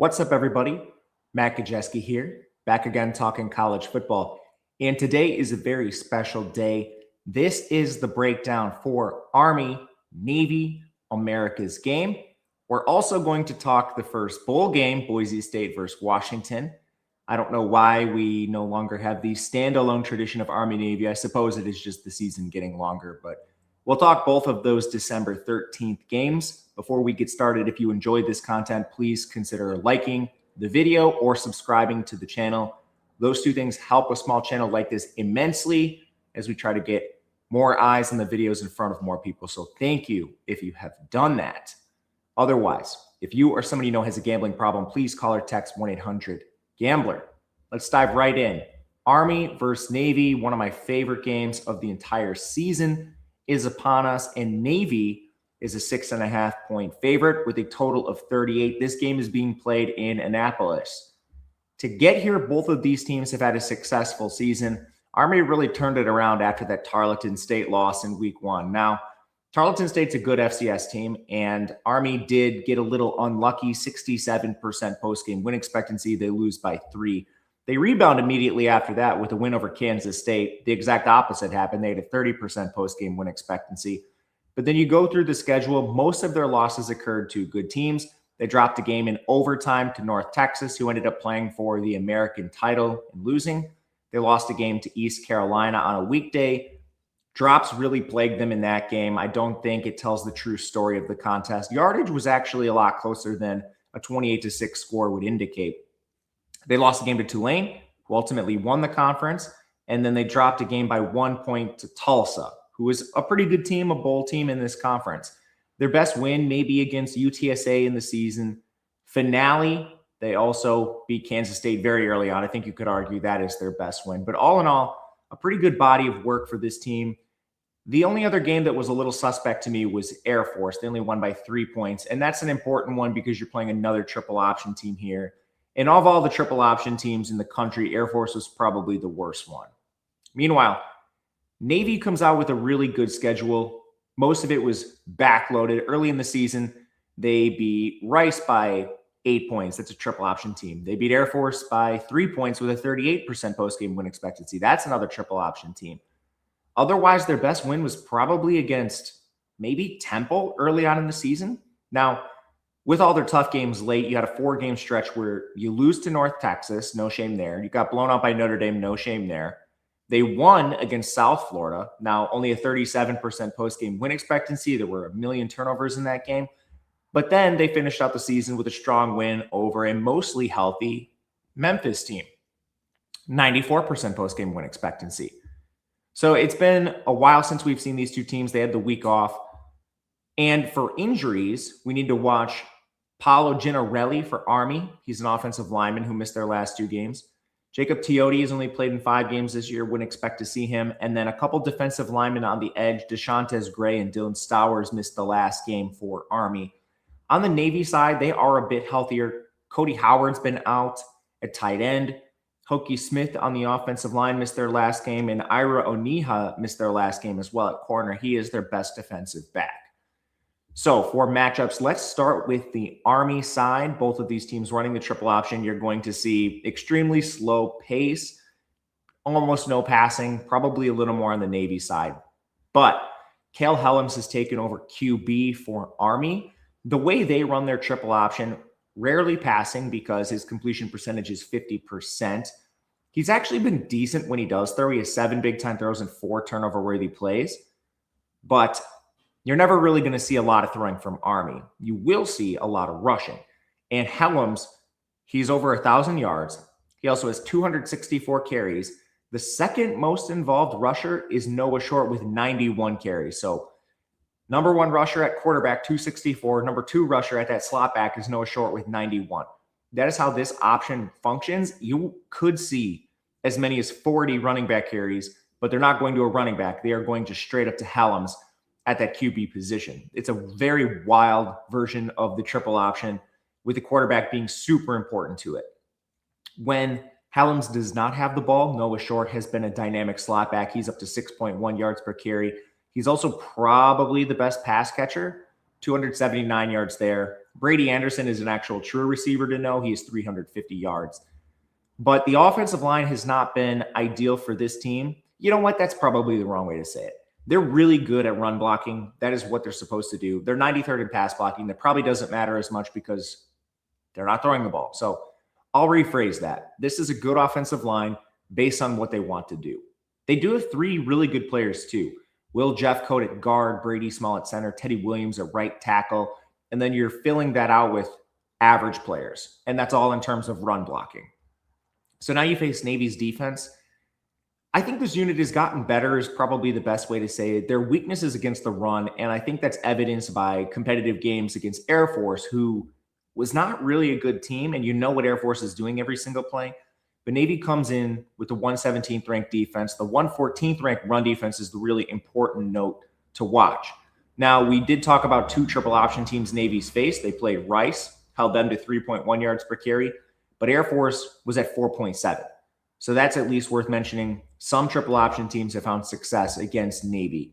What's up, everybody? Matt Gajewski here, back again talking college football. And today is a very special day. This is the breakdown for Army, Navy, America's game. We're also going to talk the first bowl game, Boise State versus Washington. I don't know why we no longer have the standalone tradition of Army, Navy. I suppose it is just the season getting longer, but we'll talk both of those December 13th games. Before we get started, if you enjoyed this content, please consider liking the video or subscribing to the channel. Those two things help a small channel like this immensely as we try to get more eyes on the videos in front of more people. So thank you if you have done that. Otherwise, if you or somebody you know has a gambling problem, please call or text 1-800-GAMBLER. Let's dive right in. Army versus Navy, one of my favorite games of the entire season, is upon us, and Navy is a 6.5-point favorite with a total of 38. This game is being played in Annapolis. To get here, both of these teams have had a successful season. Army really turned it around after that Tarleton State loss in week 1. Now, Tarleton State's a good FCS team, and Army did get a little unlucky, 67% post-game win expectancy. They lose by 3. They rebound immediately after that with a win over Kansas State. The exact opposite happened. They had a 30% post-game win expectancy. But then you go through the schedule, most of their losses occurred to good teams. They dropped a game in overtime to North Texas, who ended up playing for the American title and losing. They lost a game to East Carolina on a weekday. Drops really plagued them in that game. I don't think it tells the true story of the contest. Yardage was actually a lot closer than a 28-6 score would indicate. They lost a game to Tulane, who ultimately won the conference, and then they dropped a game by 1 point to Tulsa, who is a pretty good team, a bowl team in this conference. Their best win may be against UTSA in the season finale. They also beat Kansas State very early on. I think you could argue that is their best win. But all in all, a pretty good body of work for this team. The only other game that was a little suspect to me was Air Force. They only won by 3 points, and that's an important one because you're playing another triple option team here. And of all the triple option teams in the country, Air Force was probably the worst one. Meanwhile, Navy comes out with a really good schedule. Most of it was backloaded. Early in the season, they beat Rice by 8 points. That's a triple option team. They beat Air Force by 3 points with a 38% post-game win expectancy. That's another triple option team. Otherwise, their best win was probably against maybe Temple early on in the season. Now, with all their tough games late, you had a 4-game stretch where you lose to North Texas. No shame there. You got blown out by Notre Dame. No shame there. They won against South Florida. Now, only a 37% post-game win expectancy. There were a million turnovers in that game. But then they finished out the season with a strong win over a mostly healthy Memphis team. 94% post-game win expectancy. So it's been a while since we've seen these two teams. They had the week off. And for injuries, we need to watch Paolo Gennarelli for Army. He's an offensive lineman who missed their last 2 games. Jacob Teote has only played in 5 games this year. Wouldn't expect to see him. And then a couple defensive linemen on the edge. DeShantez Gray and Dylan Stowers missed the last game for Army. On the Navy side, they are a bit healthier. Cody Howard's been out at tight end. Hokie Smith on the offensive line missed their last game. And Ira Oniha missed their last game as well at corner. He is their best defensive back. So for matchups, let's start with the Army side. Both of these teams running the triple option. You're going to see extremely slow pace, almost no passing, probably a little more on the Navy side. But Cale Helms has taken over QB for Army. The way they run their triple option, rarely passing because his completion percentage is 50%. He's actually been decent when he does throw. He has 7 big-time throws and 4 turnover-worthy plays. But you're never really going to see a lot of throwing from Army. You will see a lot of rushing. And Helms, he's over 1,000 yards. He also has 264 carries. The second most involved rusher is Noah Short with 91 carries. So number 1 rusher at quarterback, 264. Number 2 rusher at that slot back is Noah Short with 91. That is how this option functions. You could see as many as 40 running back carries, but they're not going to a running back. They are going just straight up to Helms at that QB position. It's a very wild version of the triple option with the quarterback being super important to it. When Helms does not have the ball, Noah Short has been a dynamic slot back. He's up to 6.1 yards per carry. He's also probably the best pass catcher, 279 yards there. Brady Anderson is an actual true receiver to know. He has 350 yards. But the offensive line has not been ideal for this team. You know what? That's probably the wrong way to say it. They're really good at run blocking. That is what they're supposed to do. They're 93rd in pass blocking. That probably doesn't matter as much because they're not throwing the ball. So I'll rephrase that. This is a good offensive line based on what they want to do. They do have 3 really good players too. Will Jeffcoat at guard, Brady Small at center, Teddy Williams at right tackle. And then you're filling that out with average players. And that's all in terms of run blocking. So now you face Navy's defense. I think this unit has gotten better is probably the best way to say it. Their weakness is against the run, and I think that's evidenced by competitive games against Air Force, who was not really a good team, and you know what Air Force is doing every single play. But Navy comes in with the 117th ranked defense. The 114th ranked run defense is the really important note to watch. Now, we did talk about 2 triple option teams Navy's faced. They played Rice, held them to 3.1 yards per carry, but Air Force was at 4.7. So that's at least worth mentioning. Some triple option teams have found success against Navy.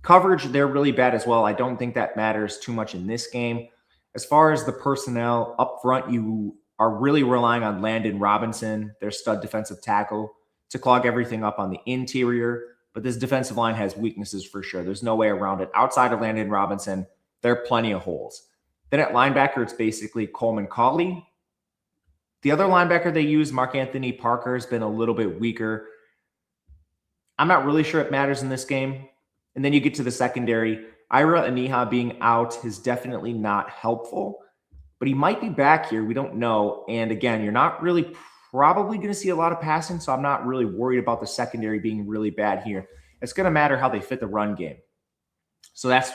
Coverage, they're really bad as well. I don't think that matters too much in this game. As far as the personnel up front, you are really relying on Landon Robinson, their stud defensive tackle, to clog everything up on the interior. But this defensive line has weaknesses for sure. There's no way around it. Outside of Landon Robinson, there are plenty of holes. Then at linebacker, it's basically Coleman Cauley. The other linebacker they use, Mark Anthony Parker, has been a little bit weaker. I'm not really sure it matters in this game. And then you get to the secondary. Ira Aniha being out is definitely not helpful, but he might be back here. We don't know. And again, you're not really probably going to see a lot of passing, so I'm not really worried about the secondary being really bad here. It's going to matter how they fit the run game. So that's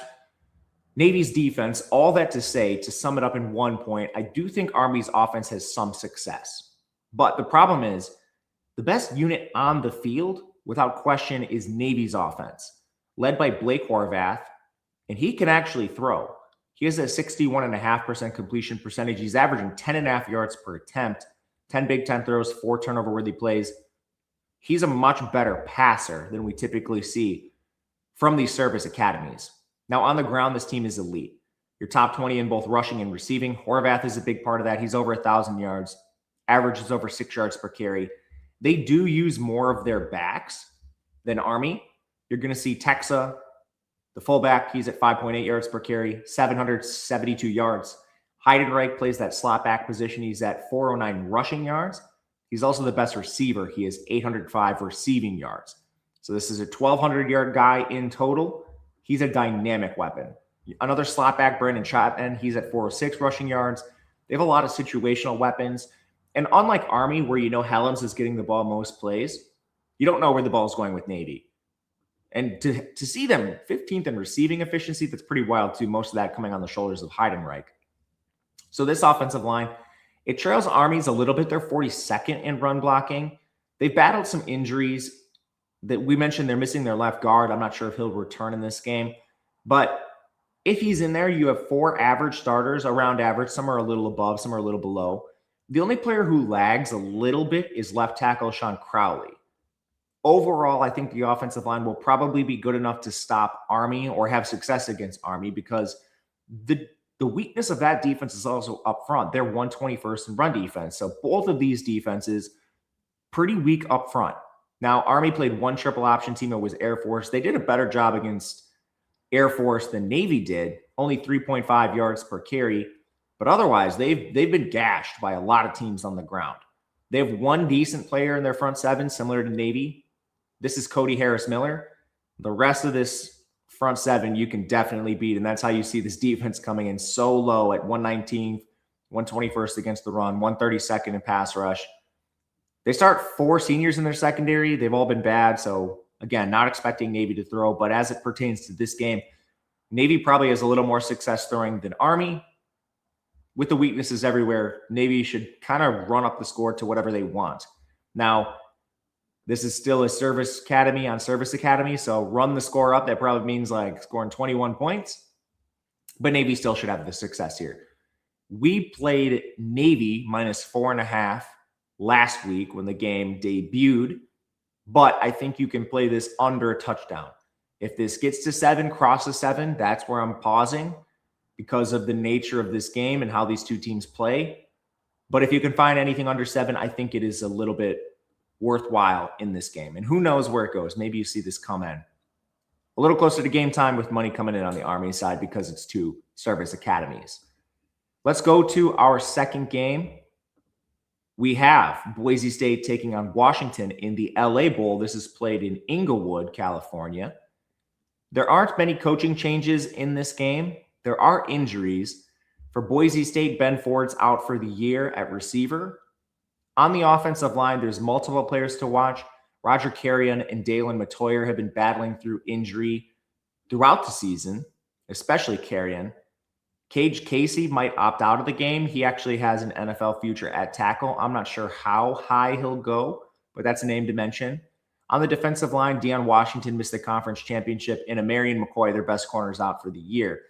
Navy's defense. All that to say, to sum it up in one point, I do think Army's offense has some success. But the problem is the best unit on the field, without question, is Navy's offense, led by Blake Horvath, and he can actually throw. He has a 61.5% completion percentage. He's averaging 10.5 yards per attempt, 10 Big Ten throws, 4 turnover-worthy plays. He's a much better passer than we typically see from these service academies. Now, on the ground, this team is elite. You're top 20 in both rushing and receiving. Horvath is a big part of that. He's over 1,000 yards. Average is over 6 yards per carry. They do use more of their backs than Army. You're going to see Texa, the fullback, he's at 5.8 yards per carry, 772 yards. Heidenreich plays that slot back position. He's at 409 rushing yards. He's also the best receiver. He has 805 receiving yards. So this is a 1,200-yard guy in total. He's a dynamic weapon. Another slot back, Brandon Chapman, he's at 406 rushing yards. They have a lot of situational weapons. And unlike Army, where you know Helms is getting the ball most plays, you don't know where the ball is going with Navy. And to see them 15th in receiving efficiency, that's pretty wild too. Most of that coming on the shoulders of Heidenreich. So this offensive line, it trails Army's a little bit. They're 42nd in run blocking. They've battled some injuries that we mentioned. They're missing their left guard. I'm not sure if he'll return in this game. But if he's in there, you have 4 average starters, around average. Some are a little above, some are a little below. The only player who lags a little bit is left tackle Sean Crowley. Overall, I think the offensive line will probably be good enough to stop Army or have success against Army because the weakness of that defense is also up front. They're 121st in run defense. So both of these defenses pretty weak up front. Now, Army played 1 triple option team. It was Air Force. They did a better job against Air Force than Navy did, only 3.5 yards per carry. But otherwise, they've been gashed by a lot of teams on the ground. They have 1 decent player in their front 7, similar to Navy. This is Cody Harris-Miller. The rest of this front 7 you can definitely beat, and that's how you see this defense coming in so low at 119th, 121st against the run, 132nd in pass rush. They start 4 seniors in their secondary. They've all been bad, so again, not expecting Navy to throw, but as it pertains to this game, Navy probably has a little more success throwing than Army. With the weaknesses everywhere, Navy should kind of run up the score to whatever they want. Now, this is still a service academy on service academy, so run the score up. That probably means like scoring 21 points, but Navy still should have the success here. We played Navy -4.5 last week when the game debuted, but I think you can play this under a touchdown. If this gets to 7, crosses 7, that's where I'm pausing. because of the nature of this game and how these two teams play. But if you can find anything under 7, I think it is a little bit worthwhile in this game. And who knows where it goes. Maybe you see this come in a little closer to game time with money coming in on the Army side because it's two service academies. Let's go to our second game. We have Boise State taking on Washington in the LA Bowl. This is played in Inglewood, California. There aren't many coaching changes in this game. There are injuries. For Boise State, Ben Ford's out for the year at receiver. On the offensive line, there's multiple players to watch. Roger Carrion and Dalen Matoyer have been battling through injury throughout the season, especially Carrion. Cage Casey might opt out of the game. He actually has an NFL future at tackle. I'm not sure how high he'll go, but that's a name to mention. On the defensive line, Deion Washington missed the conference championship, and Amarian McCoy, their best corners, out for the year.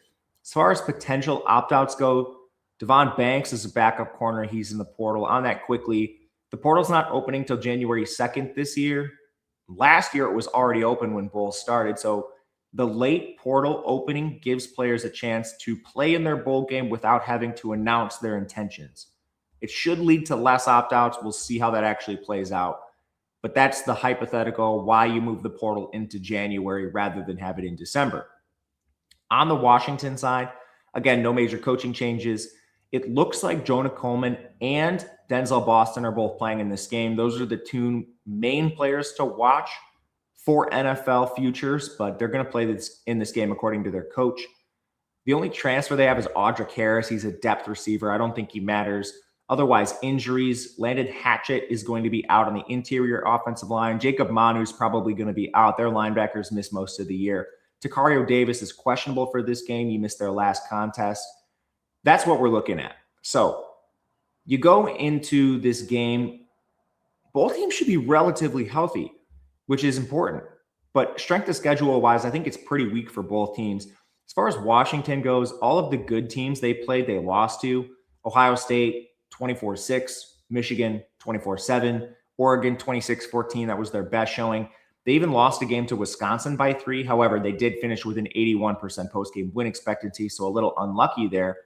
As far as potential opt-outs go, Devon Banks is a backup corner. He's in the portal. On that quickly, the portal's not opening till January 2nd this year. Last year, it was already open when Bowl started, so the late portal opening gives players a chance to play in their bowl game without having to announce their intentions. It should lead to less opt-outs. We'll see how that actually plays out. But that's the hypothetical why you move the portal into January rather than have it in December. On the Washington side, again, no major coaching changes. It looks like Jonah Coleman and Denzel Boston are both playing in this game. Those are the two main players to watch for NFL futures, but they're going to play this in this game according to their coach. The only transfer they have is Audric Harris. He's a depth receiver. I don't think he matters. Otherwise, injuries. Landon Hatchett is going to be out on the interior offensive line. Jacob Manu's probably going to be out. Their linebackers missed most of the year. Takario Davis is questionable for this game. He missed their last contest. That's what we're looking at. So you go into this game, both teams should be relatively healthy, which is important. But strength of schedule-wise, I think it's pretty weak for both teams. As far as Washington goes, all of the good teams they played, they lost to. Ohio State, 24-6. Michigan, 24-7. Oregon, 26-14. That was their best showing. They even lost a game to Wisconsin by 3. However, they did finish with an 81% post-game win expectancy, so a little unlucky there.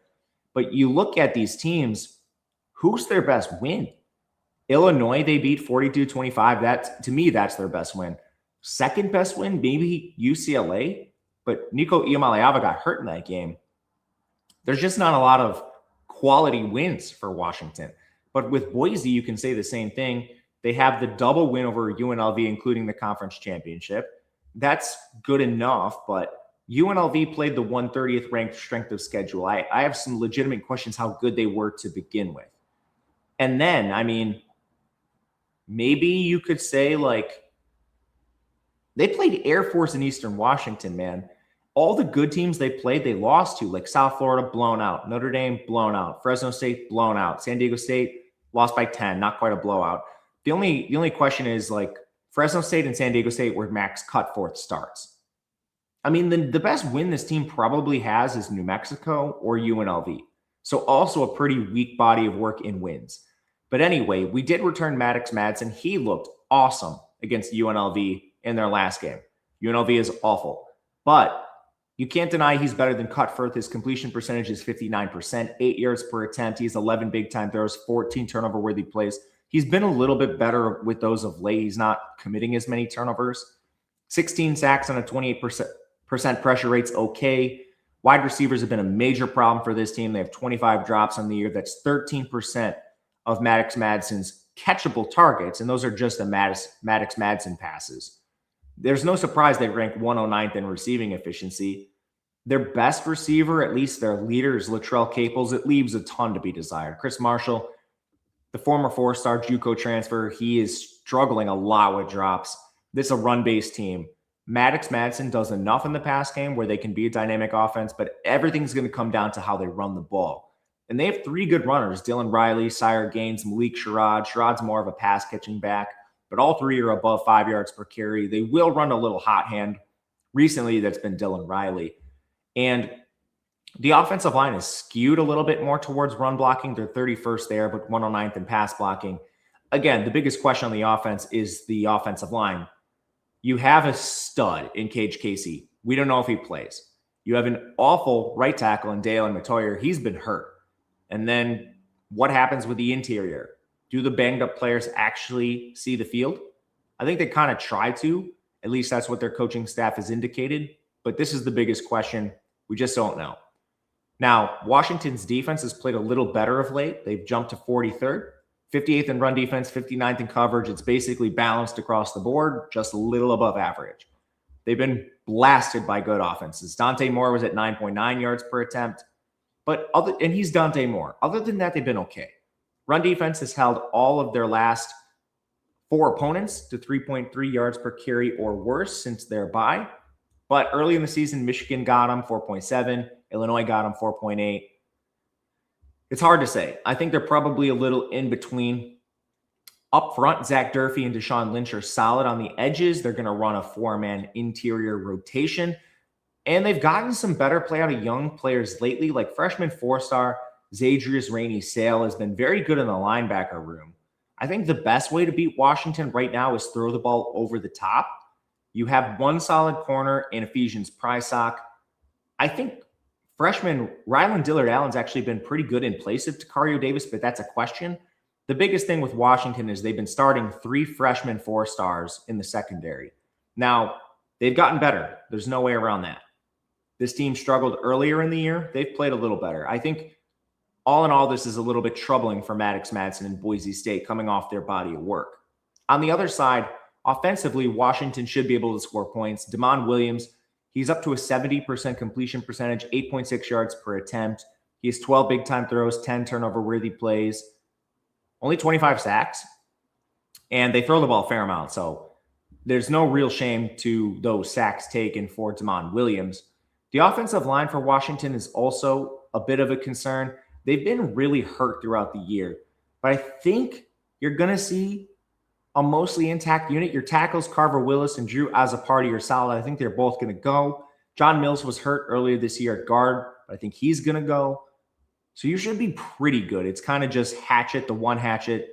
But you look at these teams, who's their best win? Illinois, they beat 42-25. That, to me, that's their best win. Second best win, maybe UCLA, but Nico Iamaleava got hurt in that game. There's just not a lot of quality wins for Washington. But with Boise, you can say the same thing. They have the double win over UNLV, including the conference championship. That's good enough, but UNLV played the 130th ranked strength of schedule. I have some legitimate questions how good they were to begin with. And then, I mean, maybe you could say, like, they played Air Force in Eastern Washington, man. All the good teams they played, they lost to, like South Florida, blown out. Notre Dame, blown out. Fresno State, blown out. San Diego State, lost by 10, not quite a blowout. The only question is, like, Fresno State and San Diego State were Max Cutforth starts. I mean, the best win this team probably has is New Mexico or UNLV. So also a pretty weak body of work in wins. But anyway, we did return Maddox Madsen. He looked awesome against UNLV in their last game. UNLV is awful. But you can't deny he's better than Cutforth. His completion percentage is 59%, 8 yards per attempt. He has 11 big-time throws, 14 turnover-worthy plays. He's been a little bit better with those of late. He's not committing as many turnovers. 16 sacks on a 28% pressure rate's okay. Wide receivers have been a major problem for this team. They have 25 drops on the year. That's 13% of Maddox Madsen's catchable targets, and those are just the Maddox Madsen passes. There's no surprise they rank 109th in receiving efficiency. Their best receiver, at least their leader, is Latrell Caples. It leaves a ton to be desired. Chris Marshall, the former four-star JUCO transfer, he is struggling a lot with drops. This is a run-based team. Maddox Madsen does enough in the pass game where they can be a dynamic offense, but everything's going to come down to how they run the ball. And they have 3 good runners, Dylan Riley, Sire Gaines, Malik Sherrod. Sherrod's more of a pass-catching back, but all 3 are above 5 yards per carry. They will run a little hot hand. Recently, that's been Dylan Riley. And the offensive line is skewed a little bit more towards run blocking. They're 31st there, but 109th in pass blocking. Again, the biggest question on the offense is the offensive line. You have a stud in Cage Casey. We don't know if he plays. You have an awful right tackle in Dalen Matoyer. He's been hurt. And then what happens with the interior? Do the banged up players actually see the field? I think they kind of try to. At least that's what their coaching staff has indicated. But this is the biggest question. We just don't know. Now, Washington's defense has played a little better of late. They've jumped to 43rd, 58th in run defense, 59th in coverage. It's basically balanced across the board, just a little above average. They've been blasted by good offenses. Dante Moore was at 9.9 yards per attempt, and he's Dante Moore. Other than that, they've been okay. Run defense has held all of their last 4 opponents to 3.3 yards per carry or worse since their bye. But early in the season, Michigan got them 4.7. Illinois got them 4.8. It's hard to say. I think they're probably a little in between. Up front, Zach Durfee and Deshaun Lynch are solid on the edges. They're going to run a 4-man interior rotation. And they've gotten some better play out of young players lately, like freshman 4-star Zadrius Rainey-Sale has been very good in the linebacker room. I think the best way to beat Washington right now is throw the ball over the top. You have one solid corner in Ephesians Prysock. I think freshman Ryland Dillard-Allen's actually been pretty good in place of Tacario Davis, but that's a question. The biggest thing with Washington is they've been starting 3 freshman 4-stars in the secondary. Now, they've gotten better. There's no way around that. This team struggled earlier in the year. They've played a little better. I think all in all, this is a little bit troubling for Maddox Madsen and Boise State coming off their body of work. On the other side, offensively, Washington should be able to score points. Damon Williams, he's up to a 70% completion percentage, 8.6 yards per attempt. He has 12 big-time throws, 10 turnover-worthy plays, only 25 sacks, and they throw the ball a fair amount. So there's no real shame to those sacks taken for Damon Williams. The offensive line for Washington is also a bit of a concern. They've been really hurt throughout the year, but I think you're going to see a mostly intact unit. Your tackles, Carver Willis and Drew Azzopardi, are solid. I think they're both going to go. John Mills was hurt earlier this year at guard, but I think he's going to go. So you should be pretty good. It's kind of just Hatchet, the one Hatchet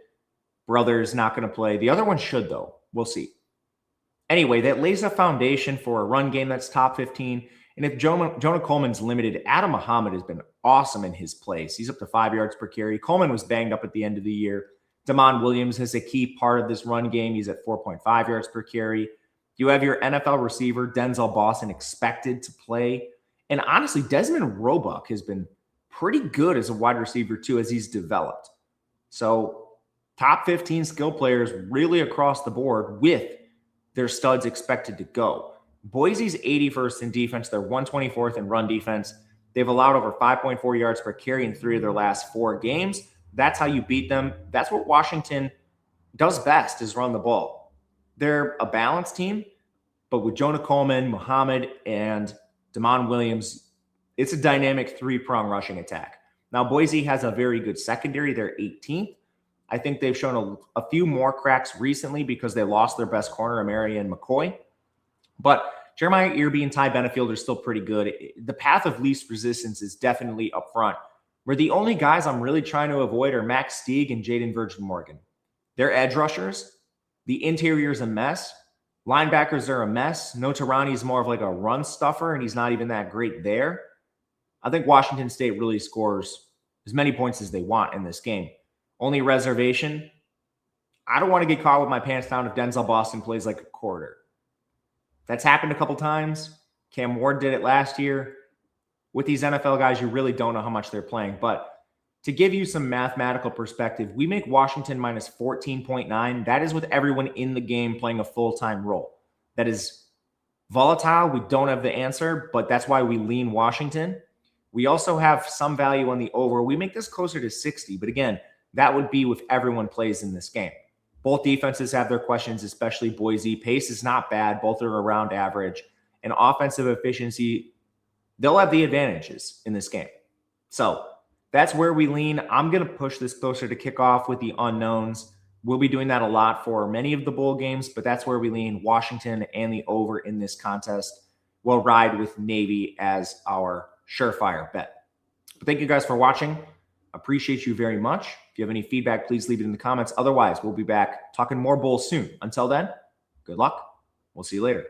brother is not going to play. The other one should, though. We'll see. Anyway, that lays a foundation for a run game that's top 15. And if Jonah Coleman's limited, Adam Muhammad has been awesome in his place. He's up to 5 yards per carry. Coleman was banged up at the end of the year. Damon Williams is a key part of this run game. He's at 4.5 yards per carry. You have your NFL receiver, Denzel Boston, expected to play. And honestly, Desmond Roebuck has been pretty good as a wide receiver, too, as he's developed. So top 15 skill players really across the board with their studs expected to go. Boise's 81st in defense. They're 124th in run defense. They've allowed over 5.4 yards per carry in 3 of their last 4 games. That's how you beat them. That's what Washington does best, is run the ball. They're a balanced team, but with Jonah Coleman, Muhammad, and Damon Williams, it's a dynamic 3-prong rushing attack. Now, Boise has a very good secondary. They're 18th. I think they've shown a few more cracks recently because they lost their best corner, Amarian McCoy. But Jeremiah Irby and Ty Benefield are still pretty good. The path of least resistance is definitely up front, where the only guys I'm really trying to avoid are Max Stieg and Jaden Virgin Morgan. They're edge rushers. The interior's a mess. Linebackers are a mess. Notarani's more of like a run stuffer, and he's not even that great there. I think Washington State really scores as many points as they want in this game. Only reservation, I don't want to get caught with my pants down if Denzel Boston plays like a quarter. That's happened a couple times. Cam Ward did it last year. With these NFL guys, you really don't know how much they're playing. But to give you some mathematical perspective, we make Washington minus 14.9. That is with everyone in the game playing a full-time role. That is volatile. We don't have the answer, but that's why we lean Washington. We also have some value on the over. We make this closer to 60, but again, that would be if everyone plays in this game. Both defenses have their questions, especially Boise. Pace is not bad. Both are around average. And offensive efficiency, they'll have the advantages in this game. So that's where we lean. I'm going to push this closer to kickoff with the unknowns. We'll be doing that a lot for many of the bowl games, but that's where we lean. Washington and the over in this contest. We'll ride with Navy as our surefire bet. But thank you guys for watching. Appreciate you very much. If you have any feedback, please leave it in the comments. Otherwise, we'll be back talking more bowls soon. Until then, good luck. We'll see you later.